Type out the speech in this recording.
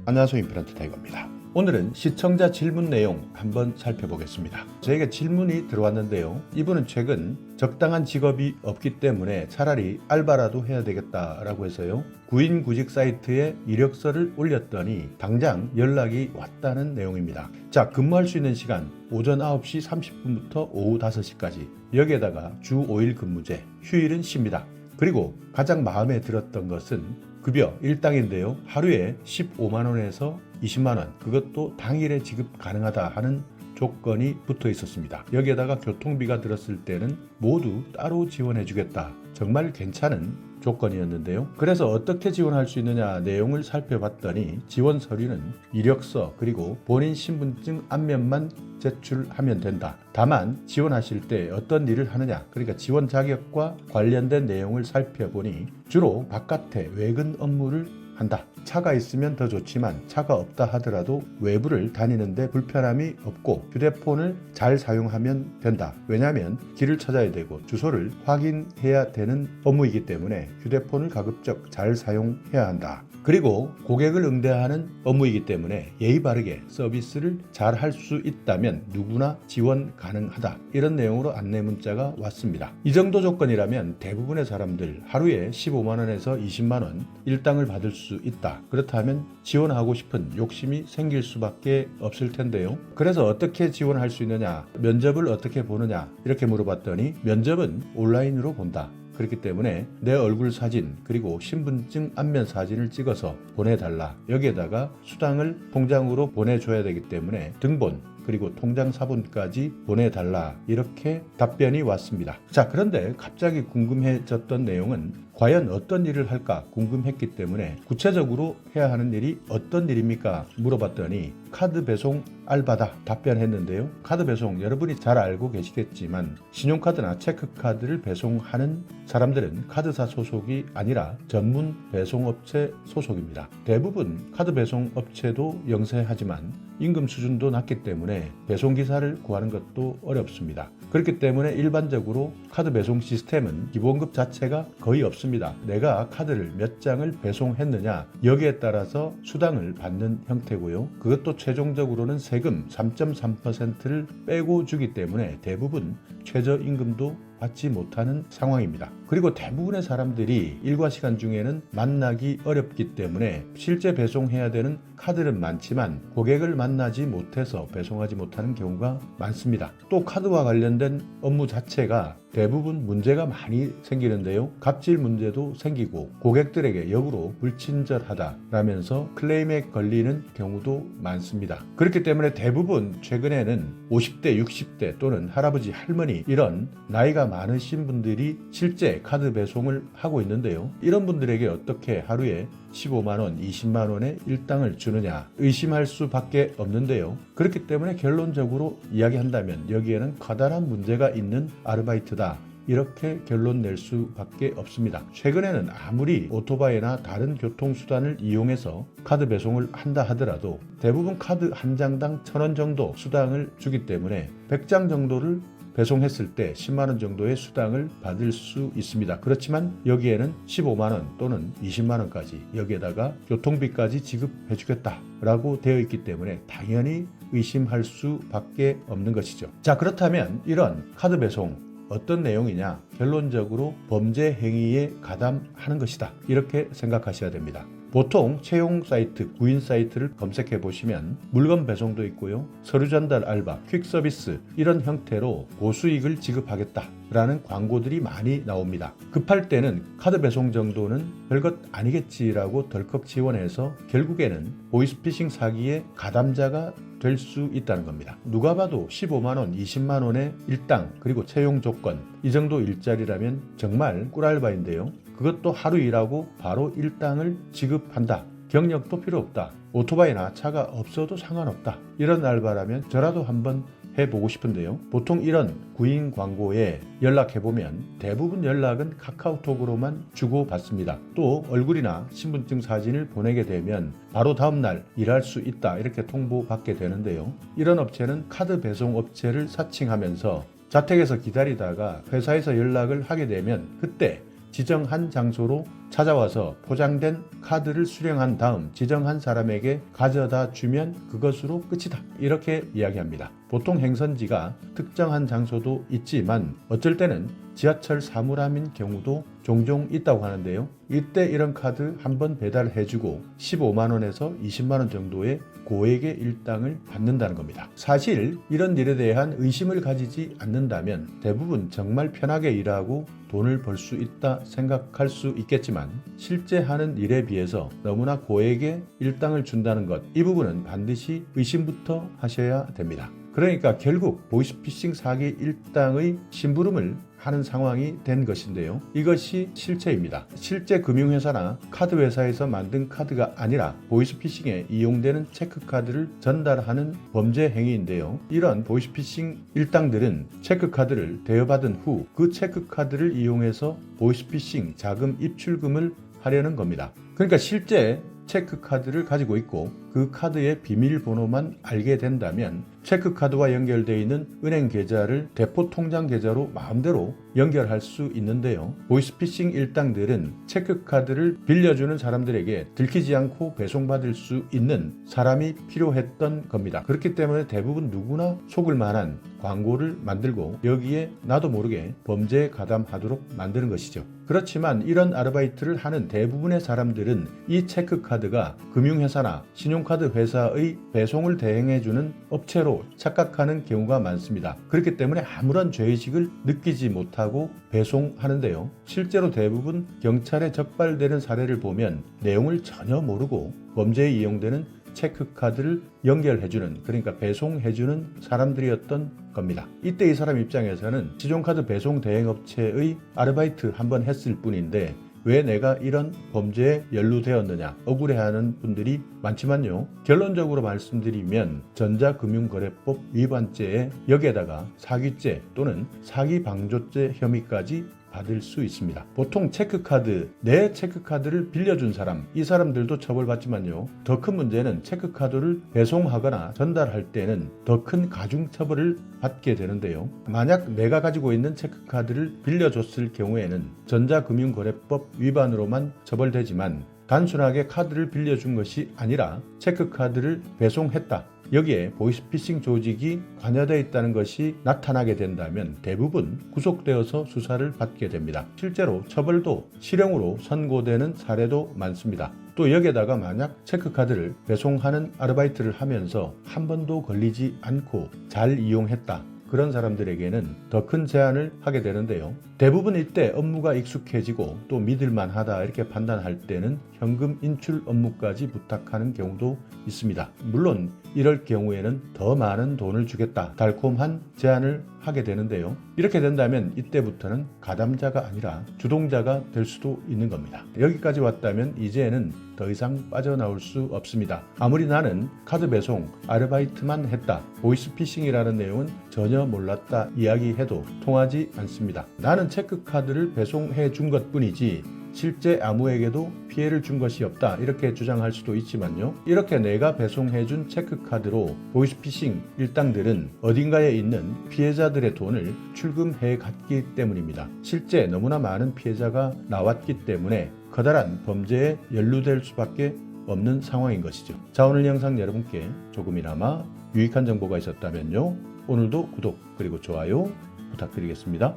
안녕하세요. 임플란트 타이거입니다. 오늘은 시청자 질문 내용 한번 살펴보겠습니다. 저에게 질문이 들어왔는데요. 이분은 최근 적당한 직업이 없기 때문에 차라리 알바라도 해야 되겠다라고 해서요. 구인구직 사이트에 이력서를 올렸더니 당장 연락이 왔다는 내용입니다. 자, 근무할 수 있는 시간 오전 9시 30분부터 오후 5시까지. 여기에다가 주 5일 근무제, 휴일은 쉽니다. 그리고 가장 마음에 들었던 것은 급여 일당인데요. 하루에 15만원에서 20만원, 그것도 당일에 지급 가능하다 하는 조건이 붙어 있었습니다. 여기에다가 교통비가 들었을 때는 모두 따로 지원해 주겠다. 정말 괜찮은 조건이었는데요. 그래서 어떻게 지원할 수 있느냐 내용을 살펴봤더니 지원 서류는 이력서 그리고 본인 신분증 앞면만 제출하면 된다. 다만 지원하실 때 어떤 일을 하느냐, 그러니까 지원 자격과 관련된 내용을 살펴보니 주로 바깥에 외근 업무를 한다. 차가 있으면 더 좋지만 차가 없다 하더라도 외부를 다니는데 불편함이 없고 휴대폰을 잘 사용하면 된다. 왜냐하면 길을 찾아야 되고 주소를 확인해야 되는 업무이기 때문에 휴대폰을 가급적 잘 사용해야 한다. 그리고 고객을 응대하는 업무이기 때문에 예의 바르게 서비스를 잘 할 수 있다면 누구나 지원 가능하다. 이런 내용으로 안내 문자가 왔습니다. 이 정도 조건이라면 대부분의 사람들 하루에 15만원에서 20만원 일당을 받을 수 있다. 그렇다면 지원하고 싶은 욕심이 생길 수밖에 없을 텐데요. 그래서 어떻게 지원할 수 있느냐, 면접을 어떻게 보느냐 이렇게 물어봤더니 면접은 온라인으로 본다. 그렇기 때문에 내 얼굴 사진 그리고 신분증 앞면 사진을 찍어서 보내달라. 여기에다가 수당을 통장으로 보내줘야 되기 때문에 등본 그리고 통장 사본까지 보내달라. 이렇게 답변이 왔습니다. 자, 그런데 갑자기 궁금해졌던 내용은 과연 어떤 일을 할까 궁금했기 때문에 구체적으로 해야 하는 일이 어떤 일입니까? 물어봤더니 카드 배송 알바다 답변했는데요. 카드 배송 여러분이 잘 알고 계시겠지만 신용카드나 체크카드를 배송하는 사람들은 카드사 소속이 아니라 전문 배송업체 소속입니다. 대부분 카드 배송업체도 영세하지만 임금 수준도 낮기 때문에 배송기사를 구하는 것도 어렵습니다. 그렇기 때문에 일반적으로 카드 배송 시스템은 기본급 자체가 거의 없습니다. 내가 카드를 몇 장을 배송했느냐 여기에 따라서 수당을 받는 형태고요. 그것도 최종적으로는 세금 3.3%를 빼고 주기 때문에 대부분 최저임금도 받지 못하는 상황입니다. 그리고 대부분의 사람들이 일과 시간 중에는 만나기 어렵기 때문에 실제 배송해야 되는 카드는 많지만 고객을 만나지 못해서 배송하지 못하는 경우가 많습니다. 또 카드와 관련된 업무 자체가 대부분 문제가 많이 생기는데요. 갑질 문제도 생기고 고객들에게 역으로 불친절하다라면서 클레임에 걸리는 경우도 많습니다. 그렇기 때문에 대부분 최근에는 50대, 60대 또는 할아버지, 할머니 이런 나이가 많으신 분들이 실제 카드 배송을 하고 있는데요. 이런 분들에게 어떻게 하루에 15만원, 20만원의 일당을 주느냐 의심할 수밖에 없는데요. 그렇기 때문에 결론적으로 이야기한다면 여기에는 커다란 문제가 있는 아르바이트다. 이렇게 결론 낼 수밖에 없습니다. 최근에는 아무리 오토바이나 다른 교통수단을 이용해서 카드 배송을 한다 하더라도 대부분 카드 한 장당 1,000원 정도 수당을 주기 때문에 100장 정도를 배송했을 때 10만원 정도의 수당을 받을 수 있습니다. 그렇지만 여기에는 15만원 또는 20만원까지 여기에다가 교통비까지 지급해 주겠다라고 되어 있기 때문에 당연히 의심할 수밖에 없는 것이죠. 자, 그렇다면 이런 카드 배송 어떤 내용이냐? 결론적으로 범죄 행위에 가담하는 것이다. 이렇게 생각하셔야 됩니다. 보통 채용 사이트, 구인 사이트를 검색해 보시면 물건 배송도 있고요. 서류 전달 알바, 퀵 서비스 이런 형태로 고수익을 지급하겠다라는 광고들이 많이 나옵니다. 급할 때는 카드 배송 정도는 별것 아니겠지라고 덜컥 지원해서 결국에는 보이스피싱 사기의 가담자가 될 수 있다는 겁니다. 누가 봐도 15만원, 20만원의 일당 그리고 채용 조건 이 정도 일자리라면 정말 꿀알바인데요. 그것도 하루 일하고 바로 일당을 지급한다. 경력도 필요 없다. 오토바이나 차가 없어도 상관없다. 이런 알바라면 저라도 한번 해보고 싶은데요. 보통 이런 구인 광고에 연락해보면 대부분 연락은 카카오톡으로만 주고받습니다. 또 얼굴이나 신분증 사진을 보내게 되면 바로 다음날 일할 수 있다 이렇게 통보받게 되는데요. 이런 업체는 카드 배송 업체를 사칭하면서 자택에서 기다리다가 회사에서 연락을 하게 되면 그때 지정한 장소로 찾아와서 포장된 카드를 수령한 다음 지정한 사람에게 가져다 주면 그것으로 끝이다. 이렇게 이야기합니다. 보통 행선지가 특정한 장소도 있지만 어쩔 때는 지하철 사물함인 경우도 종종 있다고 하는데요. 이때 이런 카드 한번 배달해주고 15만 원에서 20만 원 정도의 고액의 일당을 받는다는 겁니다. 사실 이런 일에 대한 의심을 가지지 않는다면 대부분 정말 편하게 일하고 돈을 벌 수 있다 생각할 수 있겠지만 실제 하는 일에 비해서 너무나 고액의 일당을 준다는 것, 이 부분은 반드시 의심부터 하셔야 됩니다. 그러니까 결국 보이스피싱 사기 일당의 심부름을 하는 상황이 된 것인데요. 이것이 실체입니다. 실제 금융회사나 카드회사에서 만든 카드가 아니라 보이스피싱에 이용되는 체크카드를 전달하는 범죄 행위인데요. 이런 보이스피싱 일당들은 체크카드를 대여받은 후 그 체크카드를 이용해서 보이스피싱 자금 입출금을 하려는 겁니다. 그러니까 실제 체크카드를 가지고 있고 그 카드의 비밀번호만 알게 된다면 체크카드와 연결되어 있는 은행 계좌를 대포 통장 계좌로 마음대로 연결할 수 있는데요. 보이스피싱 일당들은 체크카드를 빌려주는 사람들에게 들키지 않고 배송받을 수 있는 사람이 필요했던 겁니다. 그렇기 때문에 대부분 누구나 속을 만한 광고를 만들고 여기에 나도 모르게 범죄에 가담하도록 만드는 것이죠. 그렇지만 이런 아르바이트를 하는 대부분의 사람들은 이 체크카드가 금융회사나 신용카드 회사의 배송을 대행해주는 업체로 착각하는 경우가 많습니다. 그렇기 때문에 아무런 죄의식을 느끼지 못하고 배송하는데요. 실제로 대부분 경찰에 적발되는 사례를 보면 내용을 전혀 모르고 범죄에 이용되는 체크카드를 연결해주는, 그러니까 배송해주는 사람들이었던 겁니다. 이때 이 사람 입장에서는 신용카드 배송 대행업체의 아르바이트 한번 했을 뿐인데 왜 내가 이런 범죄에 연루되었느냐 억울해하는 분들이 많지만요. 결론적으로 말씀드리면 전자금융거래법 위반죄에 여기에다가 사기죄 또는 사기방조죄 혐의까지 받을 수 있습니다. 보통 체크카드, 내 체크카드를 빌려준 사람, 이 사람들도 처벌받지만요. 더 큰 문제는 체크카드를 배송하거나 전달할 때는 더 큰 가중처벌을 받게 되는데요. 만약 내가 가지고 있는 체크카드를 빌려줬을 경우에는 전자금융거래법 위반으로만 처벌되지만 단순하게 카드를 빌려준 것이 아니라 체크카드를 배송했다. 여기에 보이스피싱 조직이 관여되어 있다는 것이 나타나게 된다면 대부분 구속되어서 수사를 받게 됩니다. 실제로 처벌도 실형으로 선고되는 사례도 많습니다. 또 여기에다가 만약 체크카드를 배송하는 아르바이트를 하면서 한 번도 걸리지 않고 잘 이용했다. 그런 사람들에게는 더 큰 제한을 하게 되는데요. 대부분 이때 업무가 익숙해지고 또 믿을만하다 이렇게 판단할 때는 현금 인출 업무까지 부탁하는 경우도 있습니다. 물론 이럴 경우에는 더 많은 돈을 주겠다 달콤한 제안을 하게 되는데요. 이렇게 된다면 이때부터는 가담자가 아니라 주동자가 될 수도 있는 겁니다. 여기까지 왔다면 이제는 더 이상 빠져나올 수 없습니다. 아무리 나는 카드 배송 아르바이트만 했다, 보이스피싱이라는 내용은 전혀 몰랐다 이야기해도 통하지 않습니다. 나는 체크카드를 배송해 준 것뿐이지 실제 아무에게도 피해를 준 것이 없다 이렇게 주장할 수도 있지만요. 이렇게 내가 배송해준 체크카드로 보이스피싱 일당들은 어딘가에 있는 피해자들의 돈을 출금해 갔기 때문입니다. 실제 너무나 많은 피해자가 나왔기 때문에 커다란 범죄에 연루될 수밖에 없는 상황인 것이죠. 자, 오늘 영상 여러분께 조금이나마 유익한 정보가 있었다면요. 오늘도 구독 그리고 좋아요 부탁드리겠습니다.